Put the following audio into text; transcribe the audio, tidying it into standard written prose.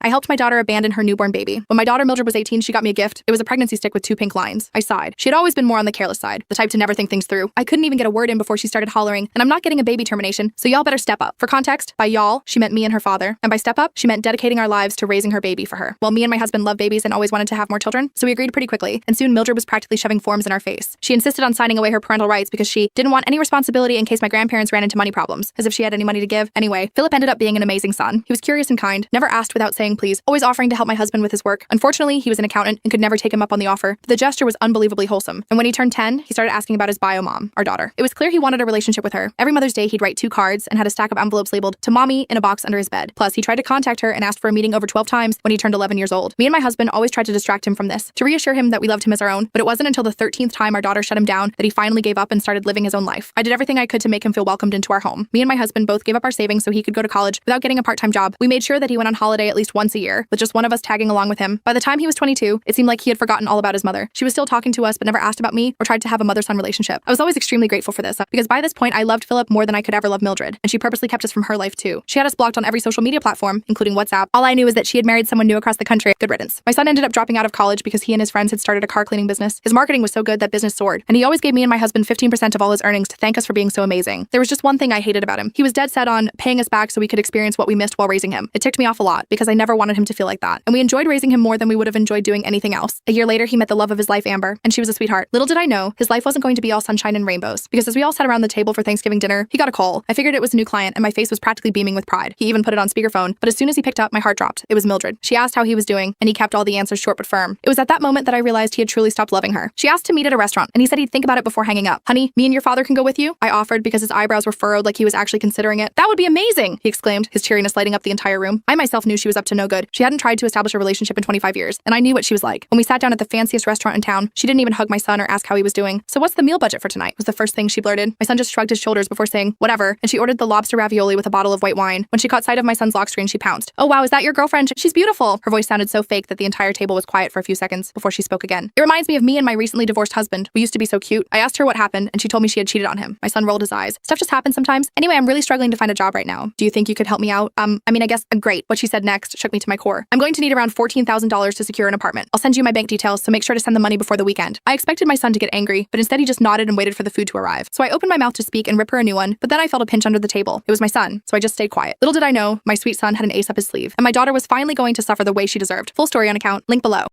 I helped my daughter abandon her newborn baby. When my daughter Mildred was 18, she got me a gift. It was a pregnancy stick with 2 pink lines. I sighed. She had always been more on the careless side, the type to never think things through. I couldn't even get a word in before she started hollering, and I'm not getting a baby termination, so y'all better step up. For context, by y'all, she meant me and her father. And by step up, she meant dedicating our lives to raising her baby for her. Well, me and my husband love babies and always wanted to have more children, so we agreed pretty quickly, and soon Mildred was practically shoving forms in our face. She insisted on signing away her parental rights because she didn't want any responsibility in case my grandparents ran into money problems, as if she had any money to give. Anyway, Philip ended up being an amazing son. He was curious and kind, never asked without saying please, always offering to help my husband with his work. Unfortunately, he was an accountant and could never take him up on the offer, but the gesture was unbelievably wholesome. And when he turned 10, he started asking about his bio mom, our daughter. It was clear he wanted a relationship with her. Every Mother's Day, he'd write 2 cards and had a stack of envelopes labeled "to mommy" in a box under his bed. Plus, he tried to contact her and asked for a meeting over 12 times when he turned 11 years old. Me and my husband always tried to distract him from this, to reassure him that we loved him as our own, but it wasn't until the 13th time our daughter shut him down that he finally gave up and started living his own life. I did everything I could to make him feel welcomed into our home. Me and my husband both gave up our savings so he could go to college without getting a part-time job. We made sure that he went on holiday at least once a year, with just one of us tagging along with him. By the time he was 22, it seemed like he had forgotten all about his mother. She was still talking to us but never asked about me or tried to have a mother-son relationship. I was always extremely grateful for this, because by this point I loved Philip more than I could ever love Mildred, and she purposely kept us from her life too. She had us blocked on every social media platform, including WhatsApp. All I knew was that she had married someone new across the country. Good riddance. My son ended up dropping out of college because he and his friends had started a car cleaning business. His marketing was so good that business soared, and he always gave me and my husband 15% of all his earnings to thank us for being so amazing. There was just one thing I hated about him. He was dead set on paying us back so we could experience what we missed while raising him. It ticked me off a lot because I never wanted him to feel like that, and we enjoyed raising him more than we would have enjoyed doing anything else. A year later, he met the love of his life, Amber, and she was a sweetheart. Little did I know, his life wasn't going to be all sunshine and rainbows, because as we all sat around the table for Thanksgiving dinner, he got a call. I figured it was a new client, and my face was practically beaming with pride. He even put it on speakerphone, but as soon as he picked up, my heart dropped. It was Mildred. She asked how he was doing, and he kept all the answers short but firm. It was at that moment that I realized he had truly stopped loving her. She asked to meet at a restaurant, and he said he'd think about it before hanging up. Honey, me and your father can go with you? I offered because his eyebrows were furrowed like he was actually considering it. That would be amazing, he exclaimed, his cheeriness lighting up the entire room. I myself knew she was up to no good. She hadn't tried to establish a relationship in 25 years, and I knew what she was like. When we sat down at the fanciest restaurant in town, she didn't even hug my son or ask how he was doing. So what's the meal budget for tonight? Was the first thing she blurted. My son just shrugged his shoulders before saying, whatever, and she ordered the lobster ravioli with a bottle of white wine. When she caught sight of my son's lock screen, she pounced. Oh wow, is that your girlfriend? She's beautiful. Her voice sounded so fake that the entire table was quiet for a few seconds before she spoke again. It reminds me of me and my recently divorced husband. We used to be so cute. I asked her what happened, and she told me she had cheated on him. My son rolled his eyes. Stuff just happens sometimes. Anyway, I'm really struggling to find a job right now. Do you think you could help me out? I guess, great. What she said next shook me to my core. I'm going to need around $14,000 to secure an apartment. I'll send you my bank details, so make sure to send the money before the weekend. I expected my son to get angry, but instead he just nodded and waited for the food to arrive. So I opened my mouth to speak and rip her a new one, but then I felt a pinch under the table. It was my son, so I just stayed quiet. Little did I know, my sweet son had an ace up his sleeve, and my daughter was finally going to suffer the way she deserved. Full story on account, link below.